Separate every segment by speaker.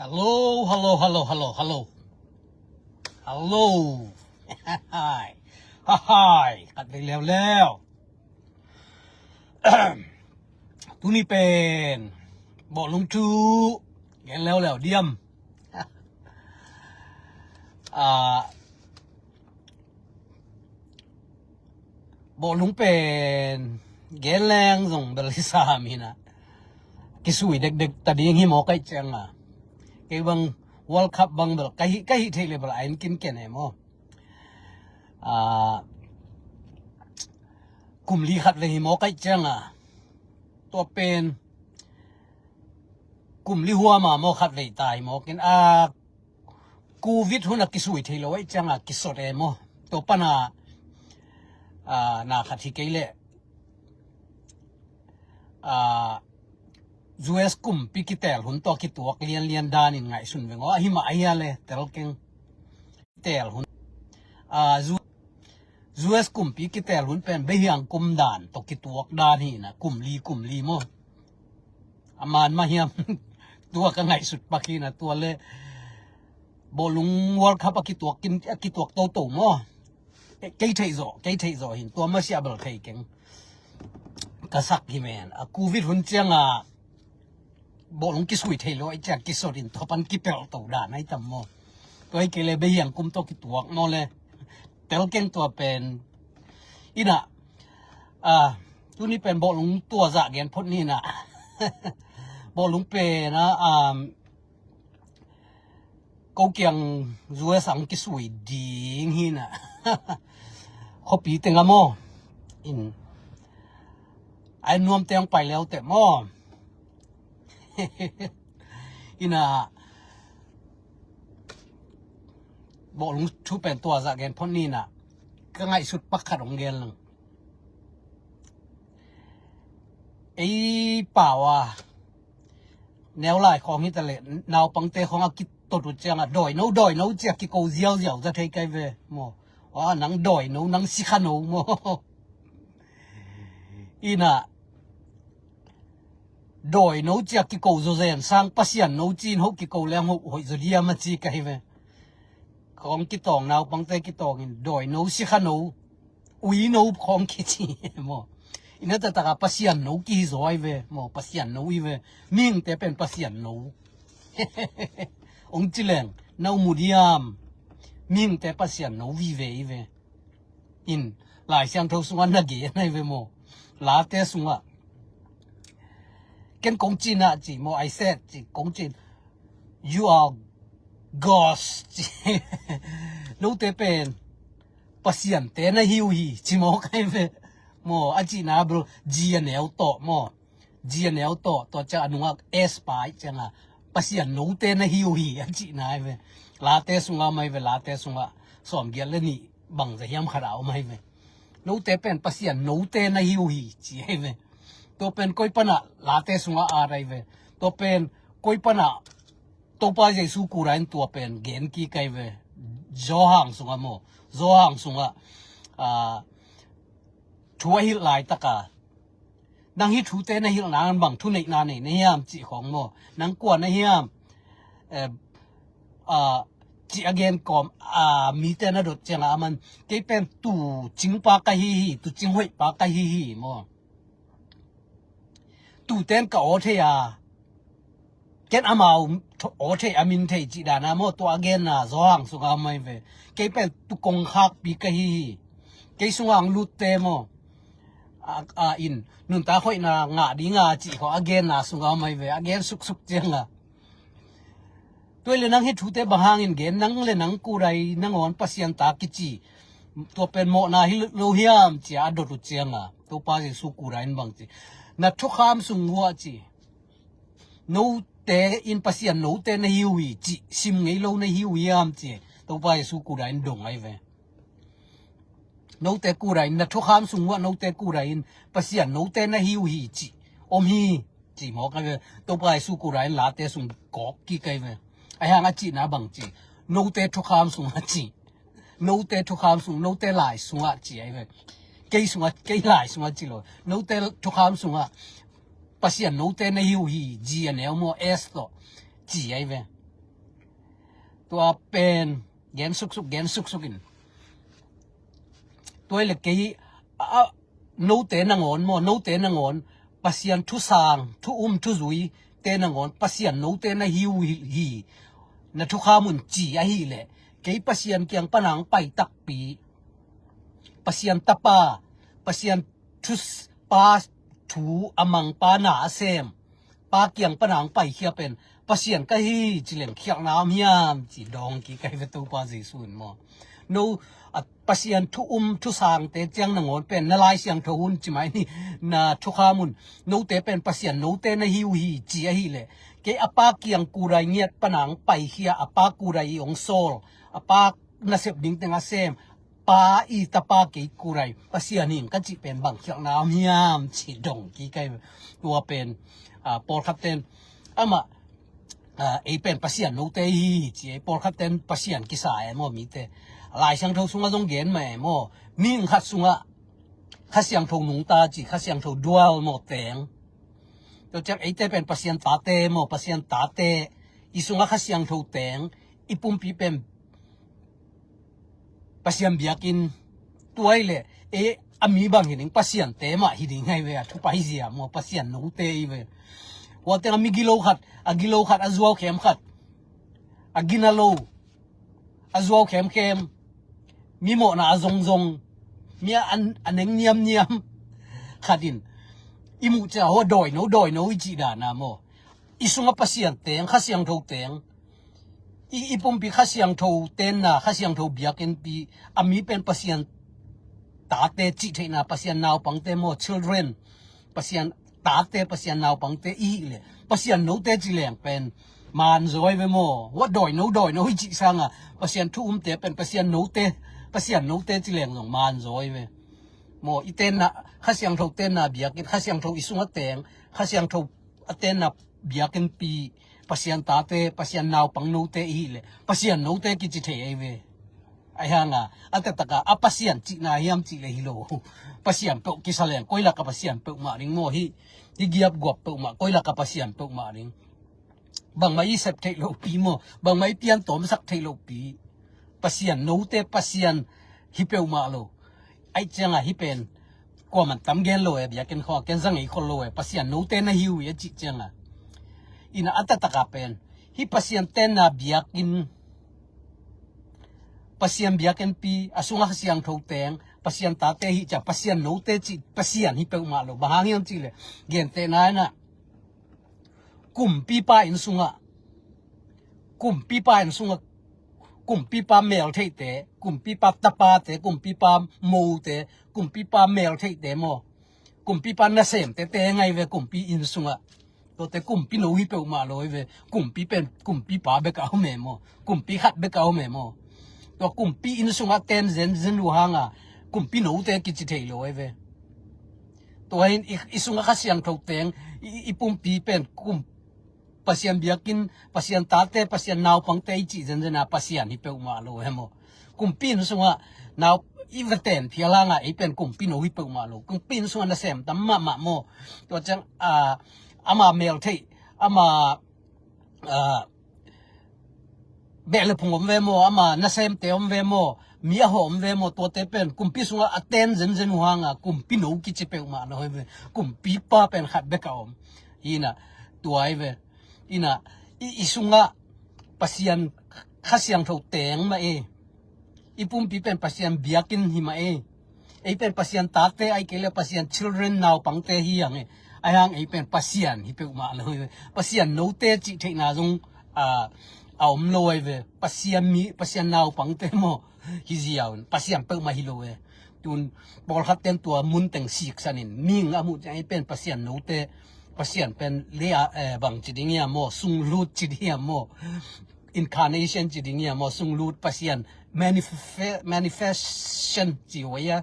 Speaker 1: Hello. Hi. กัดไปแล้วตุนี่เป็นบอกลงจูแกนแล้วเดียมบอกลงเป็นแกนแรงส่งบริษัทมีนะกิสุยเด็กๆตะดีงี้หมอไก่จังเกบัง World Cup บังแบบไก่เทเลบลายกินแก่ไหนหมอกลุ่มลีขัดเลยหมอไก่จังตัวเป็นกลุ่มลีหัวมาหมอขัดเลยตายหมอกินโควิดหุ่นกิสุยเทเลไว้จังกิสดหมอตัวปนานาขัดที่เกลUS กลุ่มปิกิเตลหุ่นตัวกิตัวเลียนดานินไงสุนเวงหิมาเลยเตลเกงเตลหุ่นUS กลุ่มปิกิเตลหุ่นเป็นเบียงกลุ่มดานตกิตัวดานี่นะกลุ่มลีโมมันมาเฮียมตัวกันไงสุดปักกี้นะตัวเลยบอลุงวอลคับกิตัวกินกิตัวโตโมเกยเทโซหินตัวมาเสียบลเทเกงกษักฮิเมนโควิดหุ่นเจียงบอลงกิสุยเทโลไอจากกิสดินทปันกิเปลตัวด่านไอตัมโมตัวไอเกเลเบียงกุมตัวกิตัวโมเลยเตลเก่งตัวเป็นอีน่ะตัวนี้เป็นบอลงตัวจะเกียนพดนี่น่ะบอลงเปนะกูเกียงรัวสังกิสุยดีงี้น่ะเขาปีเต็งละโมอินไอ้นวมเตียงไปแล้วแต่หม้ออินะบอกลุงชูเป็นตัวจากแกนพ่นนี่น่ะก็ง่ายสุดปักขัดของแกนลังไอ้ป่าวแนวลายของฮิตเลนาวปังเตของอากิตตุจังดอยโนเจียกิโกเจียวจะเทไกเวโมนังดอยโนนังสิขโนโมอีน่ะดอยโนเจียกิโกโซเซนสร้างปัสยันโนจีนหกกิโกแล้วหกหอยจุดียมาจีไกเวของกิตองนาวปังเตกิตองดอยโนสิขโนอุยโนของกิจีโมอินะแต่ตะปัสยันโนกิโซไอเวโมปัสยันโนอีเวมิ่งแต่เป็นปัสยันโนองจิเลงนาวมูดิยามมิ่งแต่ปัสยันโนวีเวอีเวอินหลายเสียงทศวรรษนักเกียรติเวโมลาเตสุงเกันกงจีนจีโมไอเซตจีกงจีน you are ghost จีโนเตเป็นปัสยันเตนะฮิวฮีจีโมไกเวโมอจีนาบรูจีเนลโตโมจีเนลโตตัวจะอนุวักเอสไปจังปัสยันโนเตนะฮิวฮีอจีนาเวลาเตสุงไม่เวลาเตสุงสอมเกียรตินี่บังจะยำขราวไม่เวโนเตเป็นปัสยันโนเตนะฮิวฮีจีเวตัวเป็นก้อยปนะลาเตสุงอะไรเวตัวเป็นก้อยปนะตัวป้าใจสู้กูรันตัวเป็นเกณฑ์กี่ไกเวจอหังสุงโมจอหังสุงช่วยหิลายตะกานังฮิทูเตนะฮิลนางบังทุนในนานี่ยามจีของโมนังกวนนะยามจีอเกนกอมมีเตนะดดจังมันเกเป็นตูจิงปากะฮีตูจิงห้วยปากะฮีโมตูเต้นกับโอเทียเกณฑ์อามาโอเทียมินเทจิดานาโมตัวเกณฑ์จอหังสุงไม่เวเกเป็นตุกงฮักปีกะฮีเกสุงอังลุเตโมอินนุนตาค่อยนางาดีงาจีเขาเกณฑ์สุงไม่เวเกณฑ์สุกจังตัวเลนังเฮทุเตบางอินเกณฑ์นังเลนังกูไรนังวันปัสยันตากิจีตัวเป็นโมนาฮิโลฮิยามจีอดรุจังตัวป้าจะสุกูไรนบางจีนัดทุกคำสุงวัวจีโนเตอินปัสยันโนเตนฮิวีจีซิมไงโลนฮิวียามจีตัวไปสู้กูได้ดงไอเวโนเตกูได้นัดทุกคำสุงวัวโนเตกูได้ปัสยันโนเตนฮิวีจีอมฮีจีหมอกไอเวตัวไปสู้กูได้ลาเตสุงกอกกี่ไอเวไอหางจีน่าบังจีโนเตทุกคำสุงจีโนเตทุกคำสุงโนเตไลสุงจีไอเวเกยสุงเกยไลสุงจีโลโนเตทุกคำสุงปัสยันโนเตนฮิวฮีจีเนลโมเอสโตจีไอเว ตัวเป็นแกนสุกๆแกนสุกๆอินตัวเล็กกี่โนเตนงอนโมโนเตนงอนปัสยันทุสางทุทุจุยเตนงอนปัสยันโนเตนหิวฮีนะทุขามุนจีอะฮีเลกี่ปัสยันเกียงปนังไปตักปีปัสยันตะปาปัสยันทุสปาทูอมังปานาเซมปาเกียงปนังไปเขียเป็นปัสยันกะฮีจิเลงเขียงน้ำยามจีดองกี่ไกเวตูปาจีสุนโมโนปัสยันทุสางเตเจียงนงอนเป็นนลายเสียงทหุนจิไหมนี่นาทุขามุนโนเตเป็นปัสยันโนเตนะฮิวฮีจีอะฮีเลเกอปาเกียงกูไรเงียดปนังไปเขียอปากูไรองโซลอปานาเซบดิงเตงอาเซมปาอีตาปาเกกูไรปัสยันนิงก็จิเป็นบังเขียงน้ำยามจีดองกี่ไกตัวเป็นปอลคับเตนอามาเป็นปัสยันโนเตฮีจีปอลคับเตนปัสยันกิสายมอมีเตหลายช่างเท่าสุงะจงเกนแม่โมมิ่งขัดสุงะขัดเสียงเท่าหนุงตาจีขัดเสียงเท่าดัวโมแตงตัวจากเตเป็นปัสยันตาเตโมปัสยันตาเตอีสุงะขัดเสียงเท่าแตงอีปุ่มปีเป็นปัสยันเบียกินตัวไอเลยอามีบางหิงปัสยันเตมาหิงไงเว้ยทุกไปเสียโมปัสยันโนเตอีเว้ยว่าแต่อามีกิโลขัดอาจัวเข้มขัดอากินาโลอาจัวเข้มมีโมนาซงมีอันเนียมขัดินอิมุจะหัวดอยโนจิดานาโมอิสุงะปัสยันเตงขัดเสียงเท่าเตงอีปุ่มปีขัดเสียงเท่าเตนนะขัดเสียงเท่าเบียกันปีอามีเป็นปัสยันตาเตจิเทนะปัสยันนาวปังเตโม children ปัสยันตาเตปัสยันนาวปังเตอีเลยปัสยันโนเตจิแหลงเป็นมานจอยเวโมว่าดอยโนจิสังอ่ะปัสยันทุเตเป็นปัสยันโนเตปัสยันโนเตจิแหลงของมานจอยเวโมอีเตนนะขัดเสียงเท่าเตนนะเบียกินขัดเสียงเท่าอิสุงะเตงขัดเสียงเท่าเตนนะเบียกินปีปัสยันตาเตปัสยันนาวปังโนเตอีเลยปัสยันโนเตกิจิเทเอเวไอ้ห่างอ่ะอันตะกะอปัสยันจินาฮิมจิเลฮิโลปัสยันเปกิสะแลงก้อยละกับปัสยันเปมาริงโมฮิเกียบกวบเปมาก้อยละกับปัสยันเปมาริงบางไม่เสพเทโลปีโมบางไม่เปลี่ยนตอมสักเทโลปีปัสยันโนเตปัสยันฮิเปมาโลไอ้จังอ่ะฮิเป็นกว่ามันตำเกนโลเอเบียกันข้อเกนซังอีคนโลเอปัสยันโนเตนะฮิวเอจิจังอ่ะอินะอัตตะกะเป็นฮิปัสยันเตนะเบียกินปัสยันเบียกันปีอสุงะเสียงทแตงปัสยันตาเตฮิจะปัสยันโนเตจิปัสยันฮิเปมาโลบางอย่างจิเลเกนเตนะนะกุมปีปาอินสุงะกุมปีปาอินสุงะกุมปีปาเมลเทเตกุมปีปาตะปาเตกุมปีปาโมเตกุมปีปาเมลเทเตโมกุมปีปานาเซมเตไงเวกุมปีอินสุงะตัวแต่กุมปีโนฮิเปมาโลเวกุมปีเป็นกุมปีปาเบกเอาเมโมกุมปีขัดเบกเอาเมโมตัวกุมปีอินสุงะเตนเซนลูฮังอ่ะกุมปีโนเตกิจิเทโลเวตัวอิสุงะขัดเสียงทแตงอีปุ่มปีเป็นกุมปัสยันเบียกินปัสยันตาเตปัสยันนาวปังเตจิเจนนะปัสยันฮิเปมาโลเฮโมกุมปีนสุงะนาวอีเวเตนเพียลางะอีเป็นกุมปีโนฮิเปมาโลกุมปีนสุงะนะเซมตัมมะโมตัวจังอามาเมลเทอามาเบลพงอมเวโมอามานะเซมเตอมเวโมมีหอมเวโมตัวเตเป็นกุมปีสุงะอเตนเจนหังะกุมปีโนกิจิเปมาโลเวกุมปีปาเป็นขัดเบกอมอีน่ะตัวไอเวอินะอิสุงะปัสยันขัดเสียงเท่าแตงมาอีปุ่มปีเป็นปัสยันเบียกินหิมาไอเป็นปัสยันตาเตไอเกลปัสยัน children นาวปังเตฮียังไอฮังไอเป็นปัสยันฮิเปมาเลยปัสยันโนเตจิเทนาจงเอามโลเวปัสยันมีปัสยันนาวปังเตโมฮิซิยาวปัสยันเปมาฮิโลตุนบอลขัดเต็มตัวมุนเต็งสิกสันินมิงอามุไอเป็นปัสยันโนเตปัสยันเป็นเลียบางจิดิงยามโมสุงลูดจิดิงยามโม incarnation จิดิงยามโมสุงลูดปัสยัน manifestation จิวะ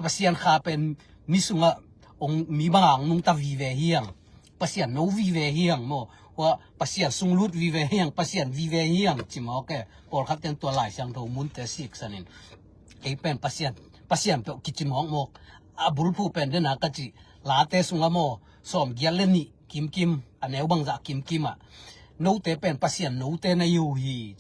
Speaker 1: ปัสยันข้าเป็นมิสุงะองมีบางนุงตาวิเวเฮียงปัสยันโนวิเวเฮียงโมว่าปัสยันสุงลูดวิเวเฮียงปัสยันวิเวเฮียงจิมโอเคพอครับเต็มตัวหลายช่างโทมุนเตสิกสันินไอเป็นปัสยันเป็นกิจิมองโมอาบุลผู้เป็นเดนักจิลาเตสุงะโมสอมเกียเลนี่กิมอันเอวบังจากกิมอ่ะ no te pen pasien no te na yu hi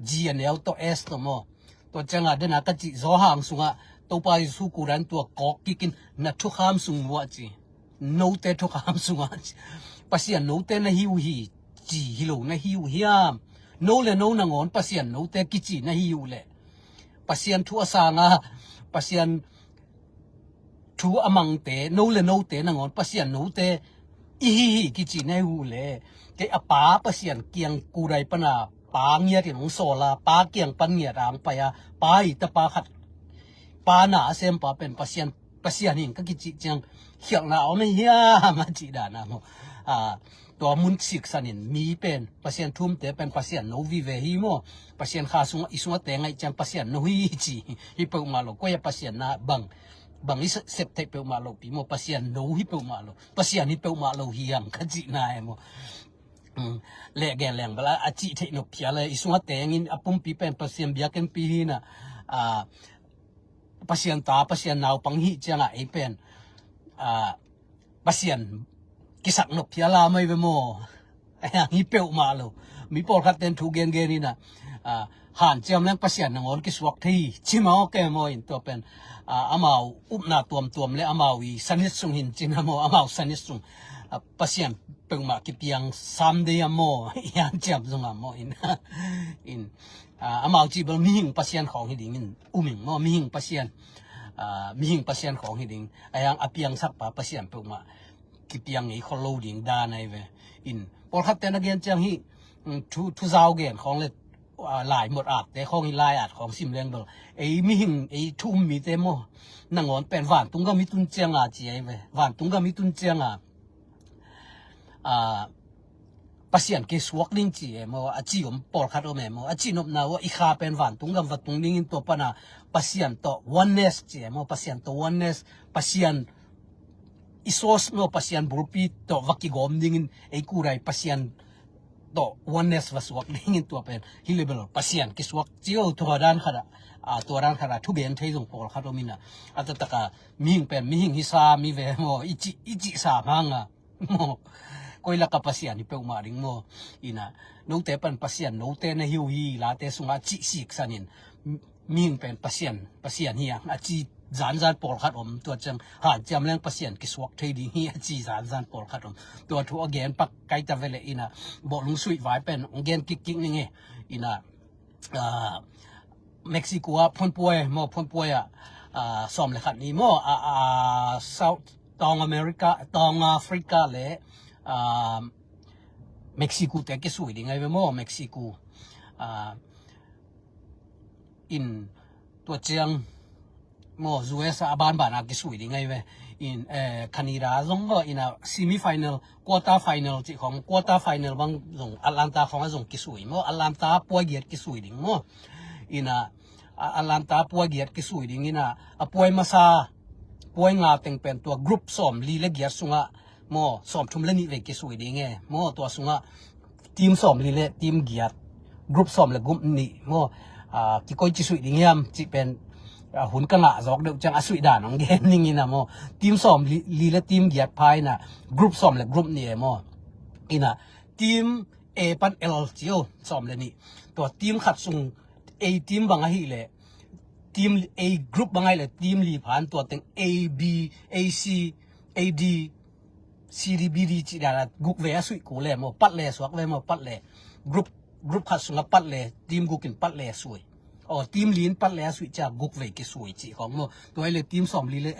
Speaker 1: g and l to s to mo to changa dena ka chi zo hang sunga to pa su kuran to kok kikin na thu kham sung wa chi no te thu kham sunga pasien no te na hiu hi chi hilo na hiu hiam no le no na ngon pasien no te ki chi na hiu le pasien thu asanga pasien thu amang te no le no te na ngon pasien no te i hi ki chi na hu le ke apa pasien kiang kurai pana pa ngia ti nong sola pa kiang pan ngia rang pa ya pa I ta pa khat pa na sem pa pen pasien hin ka ki chi chang hiang na o me hia ma chi da na moตัวมุนสิกสันินมีเป็นปาเซียนทุ่มเตเป็นปาเซียนโนวิเวฮีโมปาเซียนคาสุงอิสุงเตงไอจังปาเซียนโนฮีจีฮิเปมาโลก็ยาปาเซียนนะบังอิเซปเตเปมาโลปีโมปาเซียนโนฮิเปมาโลปาเซียนฮิเปมาโลฮียังกะจินาเอโมเลแกแรงบลาอจิเทนเปียเลยอิสุงเตงอินอปุ่มปีเป็นปาเซียนเบียกันปีนะปาเซียนตาปาเซียนนาวปังฮิจังไอเป็นปาเซียนkisak no piala mai be mo hi peu ma lo mi por khat ten thu gen ni na han cham lang pasian nangol ki swak thei chimao ke mo in to pen amau upna tuam le amau I sanit sung hin chin mo amau sanit sung pasian peu ma ki piang sam de mo yan cham sung mo in amau chi bal mi hing pasian khong hi ding in uming mo mi hing pasian khong hi ding ayang apiang sak pa pasian peu ma ki piang I kholo ding da nai ve in por khat ten again chang hi thu zau gen khong le lai mot at te khong hi lai at khong sim leng bel ei mi hing ei thum mi te mo nangon pen wan tung ga mi tun chang a chi ai ve wan tung ga mi tun chang pasien ke swak ning chi mo a chi om por khat o me mo a chi nop na wa I kha pen wan tung gam wa tung ning in to pana pasien to oneness chi mo pasien to oneness pasien isos no pasien burpi to vaki gom dingin ei kurai pasien to oneness waswak dingin to pen hilebel pasien kiswak chio to dan khara to ran khara thu ben thei jong por khado mina atataka mihing pen mihing hisa mi ve mo ichi sa manga mo koila ka pasien ni pe ma ring mo ina no te pan pasien no te na hiu hi la te sunga chi sik sanin mihing pen pasien hi a chi zan por khat om to chang ha jam lang pasien ki swak thei ding hi chi zan por khat om to thu again pak kai ta vele ina bo lung sui vai pen again kicking ni nge ina Mexico a phon poi som le khat ni mo South Tong America Tong Africa le Mexico te ki sui ding ai mo Mexico in to chang mo US aban bana ki sui ding ai ve in Canada zong go in a semi final quarter final chi khong quarter final bang zong Atlanta khong zong ki sui mo Atlanta poi giat ki sui ding mo in a Atlanta poi giat ki sui ding in a poi masa poi nga teng pen to group som li le giat sunga mo som thum le ni ve ki sui ding e mo to sunga team som li le team giat group som le group ni mo ki koi chi sui ding yam chi pen hun ka nga jok deuh chang asui da nong gen ning ina mo team som li le team giat phai na group som le group ni mo ina team A pan L chio som le ni to team khat sung A team banga hi le team A group bangai le team li phan to teng A B A C A D C D B D chi da group ve asui ko le mo pat le swak ve mo pat le group khat sung pat le team gukin pat le sui team lin pat le sui cha guk ve ki sui chi khong mo toy le team som li le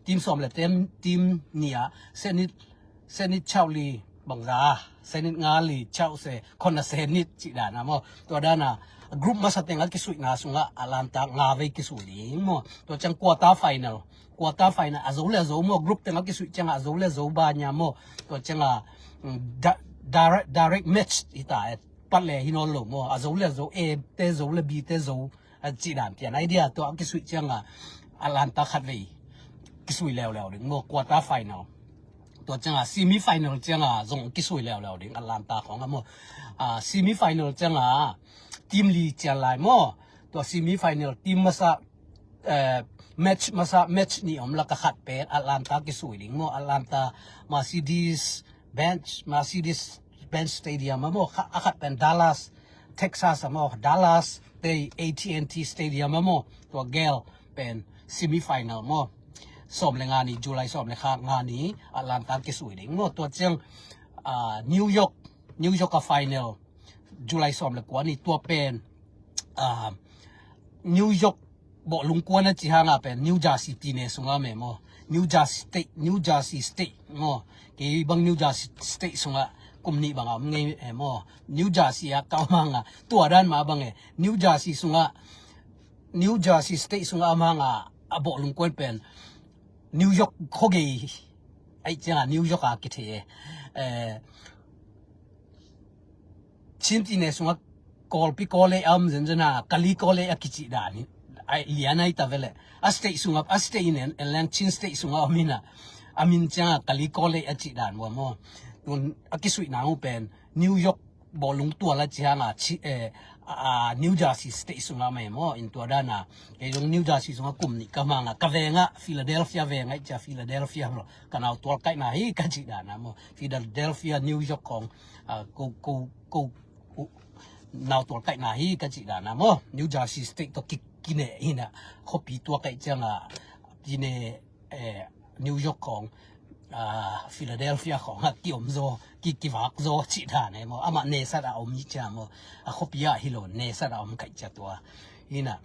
Speaker 1: team som le team nia senit chauli bangza senit ngali chau se khona senit chi da na mo to da na group ma sa tengal ki sui nga sunga Atlanta nga ve ki sui ding mo to chang quarter final azole zo mo group tengal ki sui chang azole zo ba nya mo to chang direct match ita pat le hinol lo mo azole zo A te zo le B te zo chi dan tian idea to ki sui chang Atlanta khat ve ki sui lew ding mo quarter final to chang semi final chang zong ki sui lew ding Atlanta khong mo semi final chang team li chan lai mo to semi final team masa match ni om la ka khat pe Atlanta ki sui ding mo Atlanta Mercedes Benz Stadium มะโมอะคัดเป็น Dallas Texas มะ Dallas เต AT&T Stadium มะโมตัวเกลเป็น semi final มะสอมเลยงานนี้จุลายสอมเลยค่ะงานนี้อลันตาเกสวยดิงมะตัวเจียงนิวยอร์กกับ final จุลายสอมเลยกว่านี่ตัวเป็นนิวยอร์กบอกลุงกวนนะจีฮางเป็นนิวจาร์ซีย์เนี่ยสุงาเมมอนิวจาร์ซีย์สเตทมอเกี่ยบังนิวจาร์ซีย์สเตทสุงากุมนี้บังอ่ะไงมอนิวจาร์ซีย์อ่ะก้าวมังอ่ะตัวด้านมาบังนิวจาร์ซีย์สุงานิวจาร์ซีย์สเตทสุงามังอ่ะบอกลุงกวนเป็นนิวยอร์กโคเกไอ้เจ้านิวยอร์กอ่ะคิดเชินที่เนี่ยสุงากอลปีกอลเลยนะกะลีกอลเลยอ่ะคิดจีดานี่ไอ้เลียนไอ้ตาเวลอะสเตย์สุงอะสเตย์เนี่ยเอลันชินสเตย์สุงอะอามินจังกะลีกอเลอะจิดานวะมอตุนอะกิสุยนาอูเป็นนิวยอร์กบอลุงตัวละจังอะนิวจาร์ซีย์สเตย์สุงอะเมมออินตัวดานะเอลงนิวจาร์ซีย์สุงอะกุมนี่กะมังอะกะเวงอะฟิลาเดลเฟียเวงไอ้จ้ะฟิลาเดลเฟียกันเอาตัวไกนะฮีกะจิดานะมอฟิลาเดลเฟียนิวยอร์กของกูนาวตัวไกนะฮีกะจิดานะมอนิวจาร์ซีย์สเตย์ตอกิกินเองนะเขาปีตัวไก่จังอ่ะปีเนนิวยอร์กของฟิลาเดลเฟียของกิอมโซกิวักโซจิดาเนี่ยมั้งอามาเนสัตอาอมยิ่งจังมั้งเขาปีอะฮิโลเนสัตอาอมไก่จัตัวนี่นะ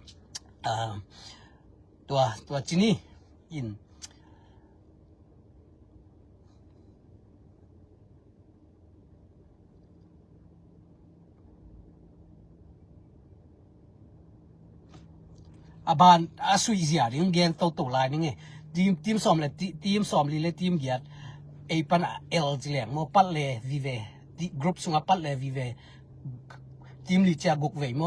Speaker 1: ตัวจีนี่อินบานสุยเสียดิงเกนโตลายนี่ไงทีมสอมเลยทีมสอมเลยทีมเกียรไอปันเอลจิเลงโมปัลเลวิเวกรุ๊ปสุงปัลเลวิเวทีมลิจากุกเวโม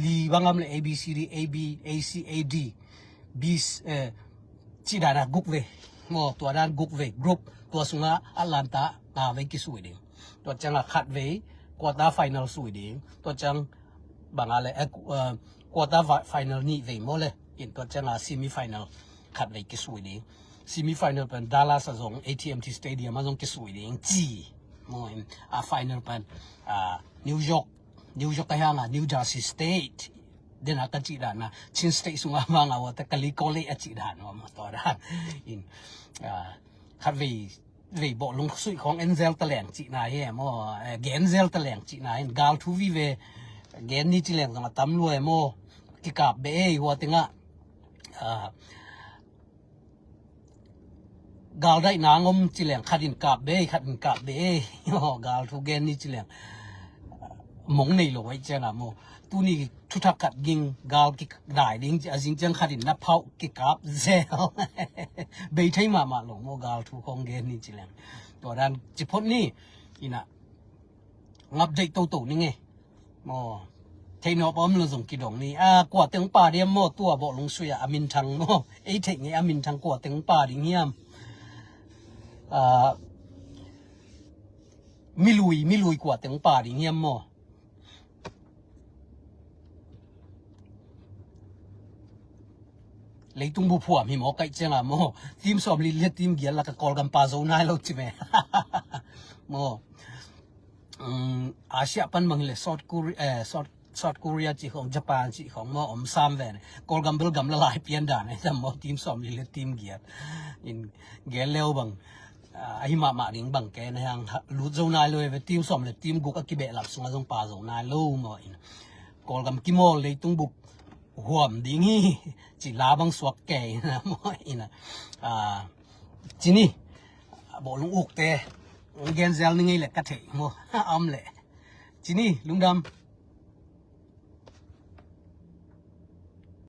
Speaker 1: ลีบังอัมเล ABCD AB ACAD bis จิดานะกุกเวโมตัวด้านกุกเวกรุ๊ปตัวสุงอลันตาตาเวกิสวยดิงตัวจังขัดเวควอเตอร์ไฟนอลสวยดิงตัวจังบางอะไรquarter final นี่เวมอเลยอินตัวจังsemi final ขัดเลยกิสวยดิ semi final เป็น Dallas ซง AT&T Stadium มาซงกิสวยดิจีมออินfinal เป็นNew York ก็ยังNew Jersey State เดนอากันจีดานะชินสเตทสุงอามังว่าแต่กะลีโกเลอะจีดานว่าตัวด้านอินขัดเวบอกลงสุยของเอ็นเซลตะแหลงจีนายมอเกนเซลตะแหลงจีนายกาลทูวีเวเกนนี่จีแหลงสังตำรวจมอกิกาเบหัวติงะกาลได้นางมจิแหลงขัดินกาเบกาลทูเกนนี่จิแหลงมงในโลไว้เจ้านะโมตูนี่ทุทักกัดยิงกาลกิได้ดิงจะจิงจังขัดินนับเผากิกาบเซลเบยไทยมาลงโมกาลทูคงเกนนี่จิแหลงตัวด้านจิพจน์นี่อีน่ะงับใจโตนี่ไงโมเทนอปอมลงส่งกิดงนี่กว่าตึงป่าเดียมโมตัวบอกลงสุยอามินทังโมไอเทงไงอามินทังกว่าตึงป่าดิเงียมมิลุยกว่าตึงป่าดิเงียมโมเลยตุ้งบุพวมีหมอไก่เจ้าโมทีมสอบลิเลทีมเกียร์ละก็กอลกันปาโซนายแล้วใช่ไหมโมอาเซียปันบางเลยซอดเกาหลีจีของญี่ปุ่นจีของมออมซามเวนกอลกันเบลกันละลายเปลี่ยนด่านแต่มอทีมสอบลิเลทีมเกียร์อินเกลเลวบางไอ้มาดิ่งบางแกนะยังลุดโซนายเลยทีมสอบเลยทีมกุกกิเบลับส่งส่งปาโซนายลูมอินกอลกันกิโมเลยตุ้งบุกหัวมดิ่งฮีจีลาบังสวกแก่นะมออินะจีนี่บอกลุงอุกเตะเกนเซลนี่ไงแหละกระเทงโมอ้ำเลยจีนี่ลุงดำ